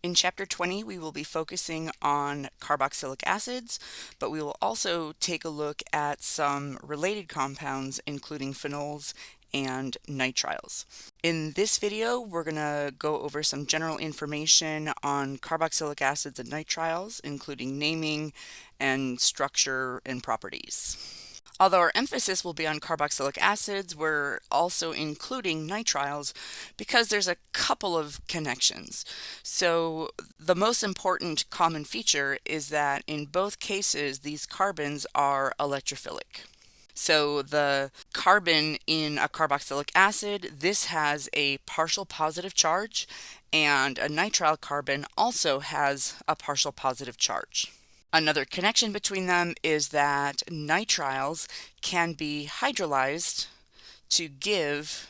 In Chapter 20, we will be focusing on carboxylic acids, but we will also take a look at some related compounds, including phenols and nitriles. In this video, we're going to go over some general information on carboxylic acids and nitriles, including naming and structure and properties. Although our emphasis will be on carboxylic acids, we're also including nitriles because there's a couple of connections. So the most important common feature is that in both cases, these carbons are electrophilic. So the carbon in a carboxylic acid, this has a partial positive charge, and a nitrile carbon also has a partial positive charge. Another connection between them is that nitriles can be hydrolyzed to give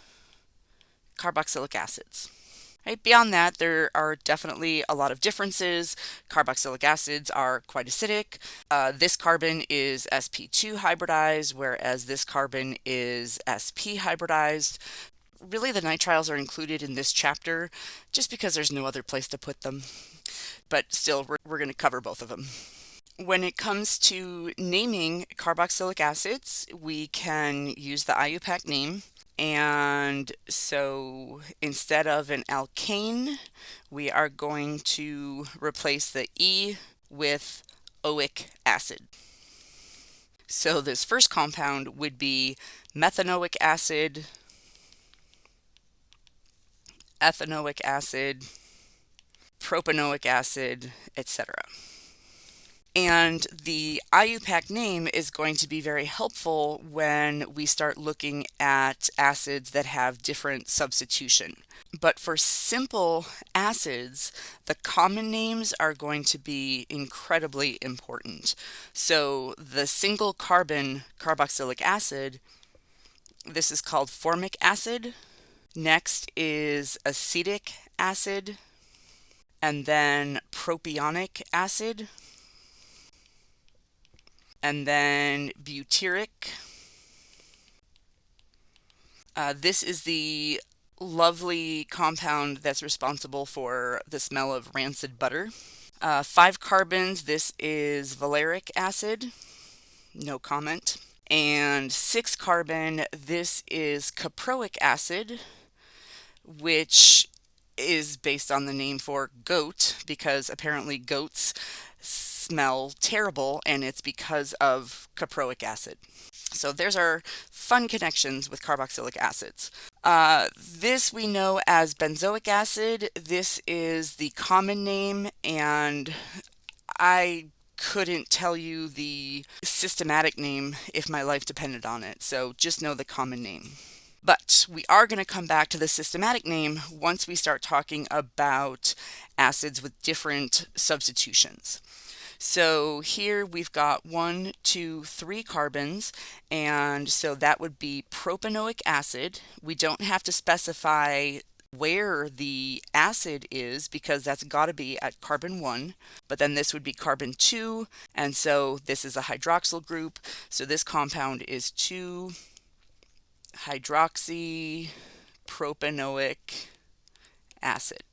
carboxylic acids. Right? Beyond that, there are definitely a lot of differences. Carboxylic acids are quite acidic. This carbon is sp2 hybridized, whereas this carbon is sp hybridized. Really, the nitriles are included in this chapter just because there's no other place to put them. But still, we're going to cover both of them. When it comes to naming carboxylic acids, we can use the IUPAC name. And so instead of an alkane, we are going to replace the E with oic acid. So this first compound would be methanoic acid, ethanoic acid, propanoic acid, etc. And the IUPAC name is going to be very helpful when we start looking at acids that have different substitution. But for simple acids, the common names are going to be incredibly important. So the single carbon carboxylic acid, this is called formic acid. Next is acetic acid, and then propionic acid, and then butyric. This is the lovely compound that's responsible for the smell of rancid butter. 5 carbons, this is valeric acid, no comment. And 6 carbon, this is caproic acid, which is based on the name for goat, because apparently goats smell terrible, and it's because of caproic acid. So there's our fun connections with carboxylic acids. This we know as benzoic acid. This is the common name, and I couldn't tell you the systematic name if my life depended on it, so just know the common name. But we are going to come back to the systematic name once we start talking about acids with different substitutions. So here we've got 1, 2, 3 carbons, and so that would be propanoic acid. We don't have to specify where the acid is because that's got to be at carbon 1, but then this would be carbon 2, and so this is a hydroxyl group, so this compound is 2-hydroxypropanoic acid.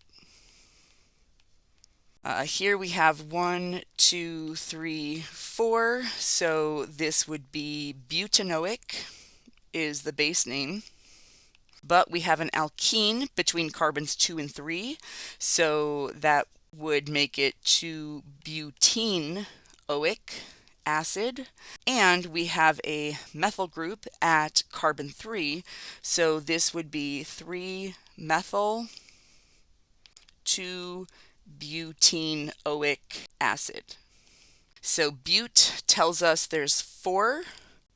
Here we have 1, 2, 3, 4, so this would be butanoic is the base name. But we have an alkene between carbons 2 and 3, so that would make it 2-buteneoic acid. And we have a methyl group at carbon 3, so this would be 3-methyl 2-buteneoic acid. So bute tells us there's 4.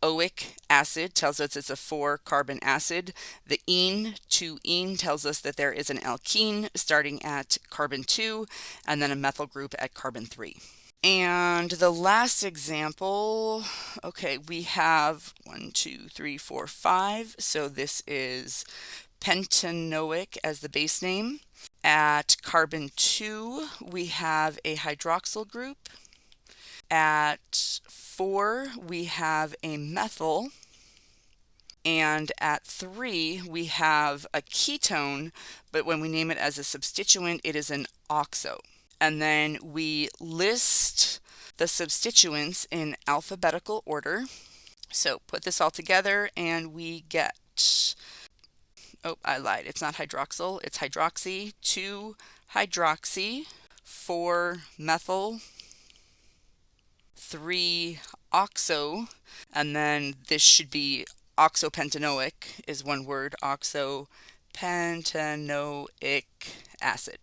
Oic acid tells us it's a 4-carbon acid. The ene, 2-ene, tells us that there is an alkene starting at carbon 2 and then a methyl group at carbon 3. And the last example, okay, we have 1, 2, 3, 4, 5. So this is pentanoic as the base name. At carbon 2, we have a hydroxyl group. At 4, we have a methyl. And at 3, we have a ketone, but when we name it as a substituent, it is an oxo. And then we list the substituents in alphabetical order. So put this all together and we get, oh, I lied, it's not hydroxyl, it's hydroxy, 2-hydroxy, 4-methyl, 3-oxo, and then this should be oxopentanoic is one word, oxopentanoic acid.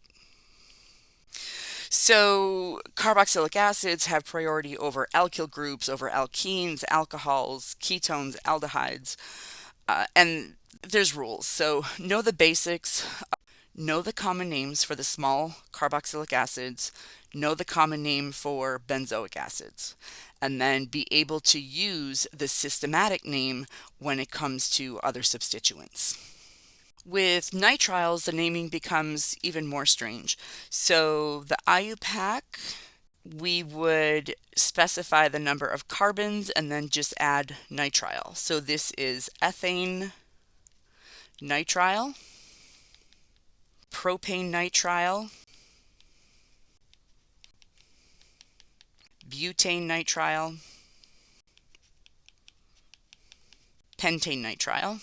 So carboxylic acids have priority over alkyl groups, over alkenes, alcohols, ketones, aldehydes, and there's rules. So know the basics, know the common names for the small carboxylic acids, know the common name for benzoic acids, and then be able to use the systematic name when it comes to other substituents. With nitriles, the naming becomes even more strange. So the IUPAC, we would specify the number of carbons and then just add nitrile. So this is ethane nitrile, propane nitrile, butane nitrile, pentane nitrile,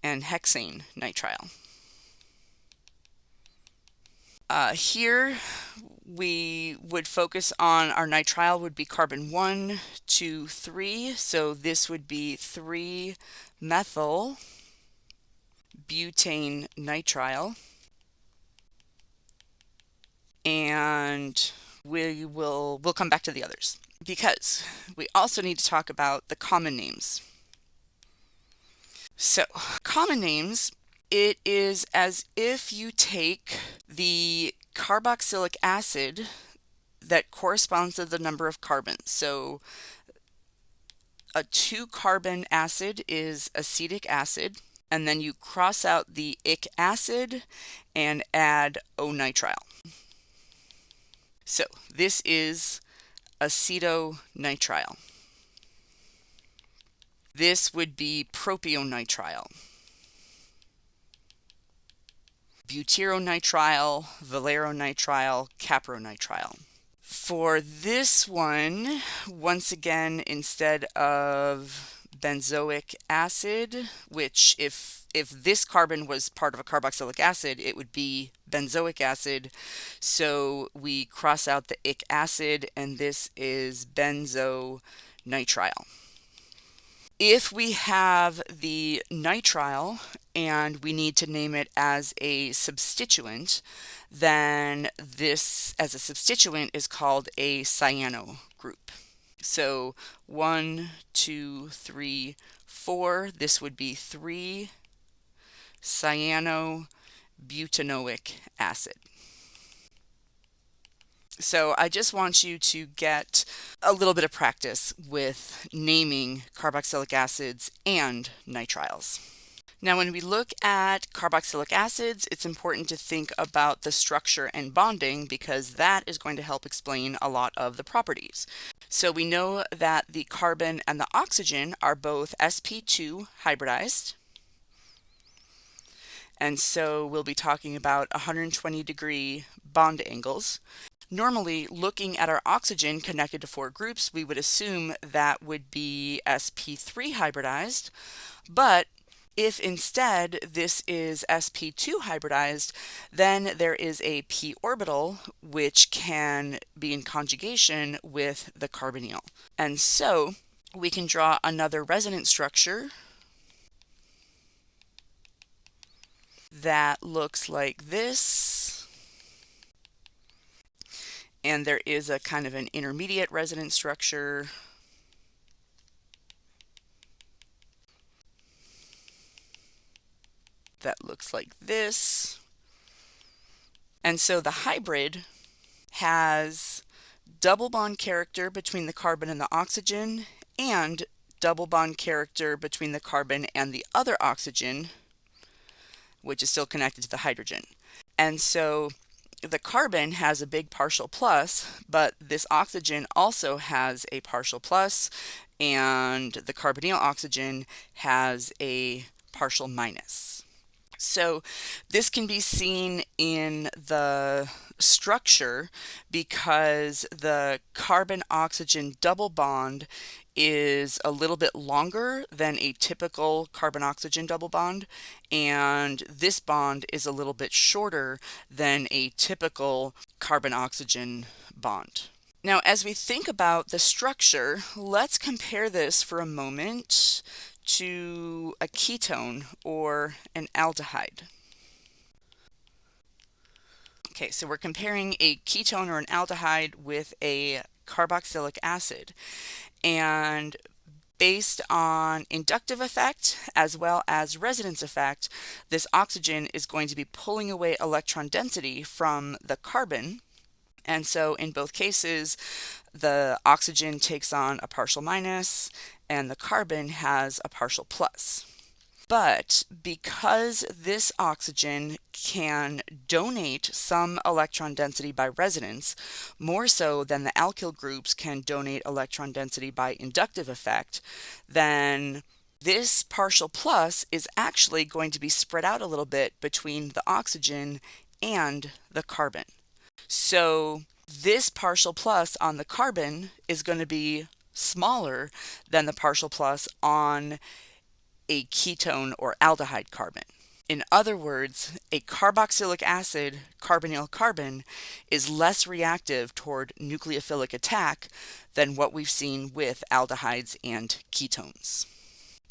and hexane nitrile. Here we would focus on our nitrile would be carbon 1, 2, 3. So this would be 3-methyl butane nitrile. And we'll come back to the others because we also need to talk about the common names. So common names, it is as if you take the carboxylic acid that corresponds to the number of carbons. So a 2-carbon acid is acetic acid, and then you cross out the ic acid and add O-nitrile. So this is acetonitrile. This would be propionitrile, butyronitrile, valeronitrile, capronitrile. For this one, once again, instead of benzoic acid, which if this carbon was part of a carboxylic acid, it would be benzoic acid. So we cross out the ic acid, and this is benzonitrile. If we have the nitrile and we need to name it as a substituent, then this as a substituent is called a cyano group. So 1, 2, 3, 4, this would be 3-cyanobutanoic acid. So I just want you to get a little bit of practice with naming carboxylic acids and nitriles. Now, when we look at carboxylic acids, it's important to think about the structure and bonding because that is going to help explain a lot of the properties. So we know that the carbon and the oxygen are both sp2 hybridized. And so we'll be talking about 120-degree bond angles. Normally, looking at our oxygen connected to 4 groups, we would assume that would be sp3 hybridized, but if instead this is sp2 hybridized, then there is a p orbital which can be in conjugation with the carbonyl. And so we can draw another resonance structure that looks like this. And there is a kind of an intermediate resonance structure that looks like this. And so the hybrid has double bond character between the carbon and the oxygen and double bond character between the carbon and the other oxygen, which is still connected to the hydrogen. And so the carbon has a big partial plus, but this oxygen also has a partial plus, and the carbonyl oxygen has a partial minus. So this can be seen in the structure because the carbon-oxygen double bond is a little bit longer than a typical carbon-oxygen double bond, and this bond is a little bit shorter than a typical carbon-oxygen bond. Now, as we think about the structure, let's compare this for a moment to a ketone or an aldehyde. Okay, so we're comparing a ketone or an aldehyde with a carboxylic acid. And based on inductive effect as well as resonance effect, this oxygen is going to be pulling away electron density from the carbon. And so in both cases, the oxygen takes on a partial minus and the carbon has a partial plus. But because this oxygen can donate some electron density by resonance, more so than the alkyl groups can donate electron density by inductive effect, then this partial plus is actually going to be spread out a little bit between the oxygen and the carbon. So this partial plus on the carbon is going to be smaller than the partial plus on a ketone or aldehyde carbon. In other words, a carboxylic acid carbonyl carbon is less reactive toward nucleophilic attack than what we've seen with aldehydes and ketones.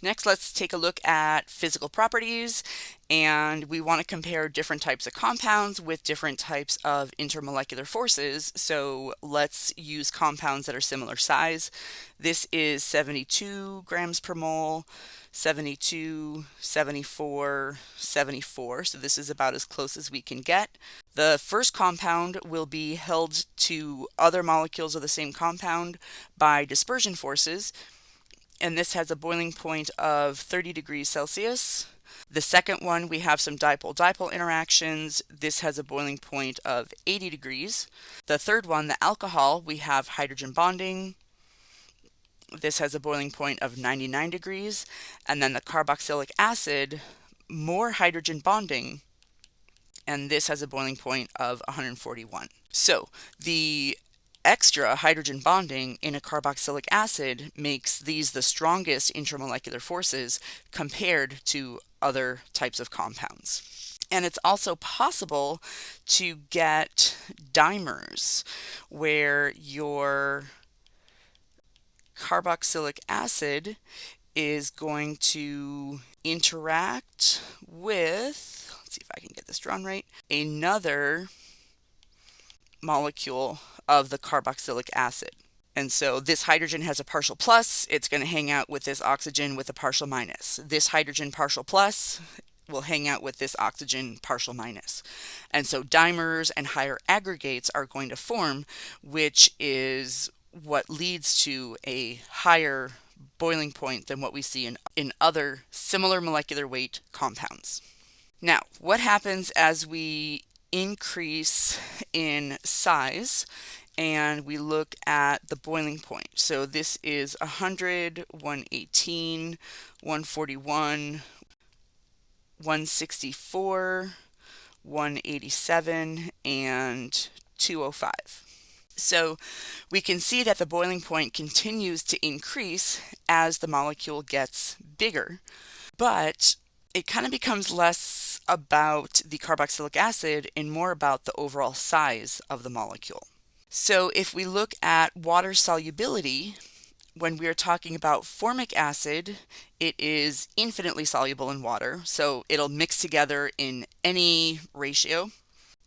Next, let's take a look at physical properties, and we want to compare different types of compounds with different types of intermolecular forces. So let's use compounds that are similar size. This is 72 grams per mole, 72, 74, 74. So this is about as close as we can get. The first compound will be held to other molecules of the same compound by dispersion forces, and this has a boiling point of 30 degrees Celsius. The second one, we have some dipole-dipole interactions. This has a boiling point of 80 degrees. The third one, the alcohol, we have hydrogen bonding. This has a boiling point of 99 degrees. And then the carboxylic acid, more hydrogen bonding, and this has a boiling point of 141. So the extra hydrogen bonding in a carboxylic acid makes these the strongest intermolecular forces compared to other types of compounds. And it's also possible to get dimers where your carboxylic acid is going to interact with, let's see if I can get this drawn right, another molecule of the carboxylic acid. And so this hydrogen has a partial plus, it's going to hang out with this oxygen with a partial minus. This hydrogen partial plus will hang out with this oxygen partial minus. And so dimers and higher aggregates are going to form, which is what leads to a higher boiling point than what we see in other similar molecular weight compounds. Now, what happens as we increase in size and we look at the boiling point? So this is 100, 118, 141, 164, 187, and 205. So we can see that the boiling point continues to increase as the molecule gets bigger, but it kind of becomes less about the carboxylic acid and more about the overall size of the molecule. So if we look at water solubility, when we are talking about formic acid, it is infinitely soluble in water, so it'll mix together in any ratio.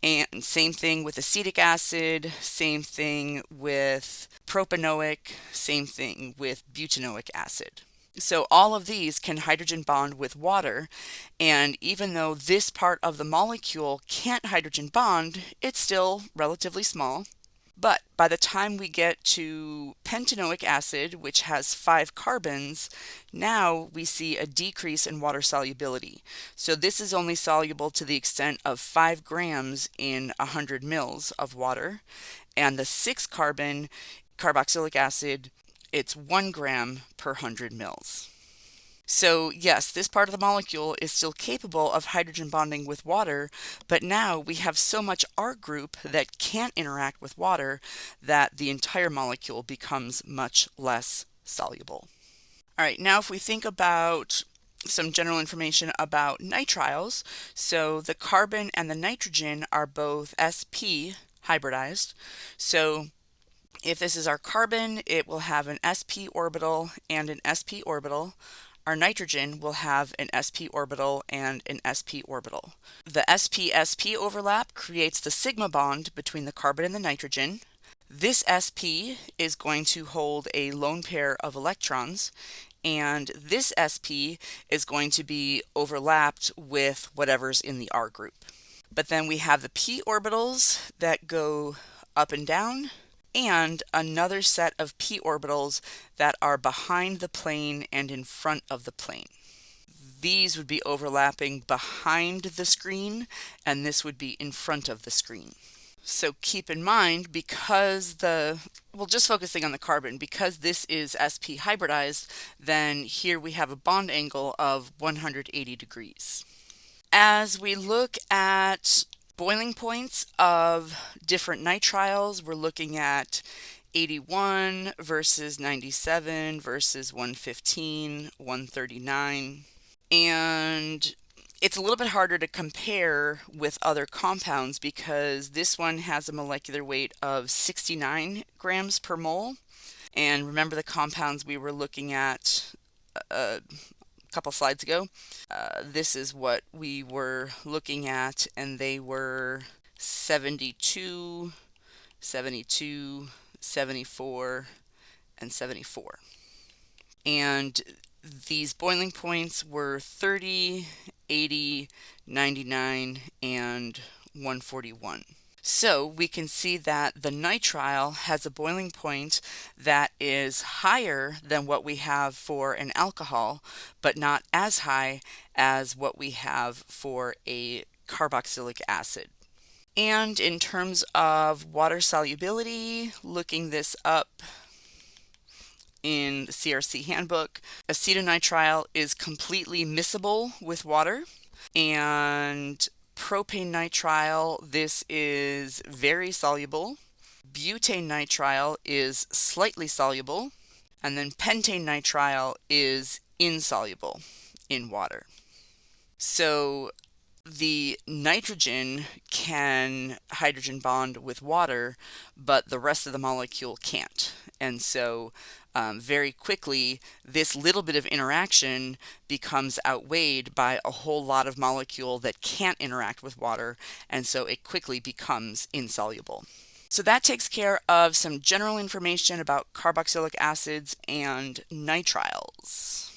And same thing with acetic acid, same thing with propanoic, same thing with butanoic acid. So all of these can hydrogen bond with water, and even though this part of the molecule can't hydrogen bond, it's still relatively small. But by the time we get to pentanoic acid, which has 5 carbons, now we see a decrease in water solubility. So this is only soluble to the extent of 5 grams in 100 mils of water. And the 6 carbon carboxylic acid it's 1 gram per 100 mils. So yes, this part of the molecule is still capable of hydrogen bonding with water, but now we have so much R group that can't interact with water that the entire molecule becomes much less soluble. All right, now if we think about some general information about nitriles, so the carbon and the nitrogen are both sp hybridized. So if this is our carbon, it will have an sp orbital and an sp orbital. Our nitrogen will have an sp orbital and an sp orbital. The sp-sp overlap creates the sigma bond between the carbon and the nitrogen. This sp is going to hold a lone pair of electrons, and this sp is going to be overlapped with whatever's in the R group. But then we have the p orbitals that go up and down, and another set of p orbitals that are behind the plane and in front of the plane. These would be overlapping behind the screen, and this would be in front of the screen. So keep in mind, because just focusing on the carbon, because this is sp hybridized, then here we have a bond angle of 180 degrees. As we look at boiling points of different nitriles, we're looking at 81 versus 97 versus 115, 139. And it's a little bit harder to compare with other compounds because this one has a molecular weight of 69 grams per mole. And remember the compounds we were looking at a couple slides ago? This is what we were looking at, and they were 72, 72, 74, and 74. And these boiling points were 30, 80, 99, and 141. So we can see that the nitrile has a boiling point that is higher than what we have for an alcohol, but not as high as what we have for a carboxylic acid. And in terms of water solubility, looking this up in the CRC handbook, acetonitrile is completely miscible with water, and propane nitrile, this is very soluble. Butane nitrile is slightly soluble, and then pentane nitrile is insoluble in water. So the nitrogen can hydrogen bond with water, but the rest of the molecule can't. And so very quickly, this little bit of interaction becomes outweighed by a whole lot of molecule that can't interact with water, and so it quickly becomes insoluble. So that takes care of some general information about carboxylic acids and nitriles.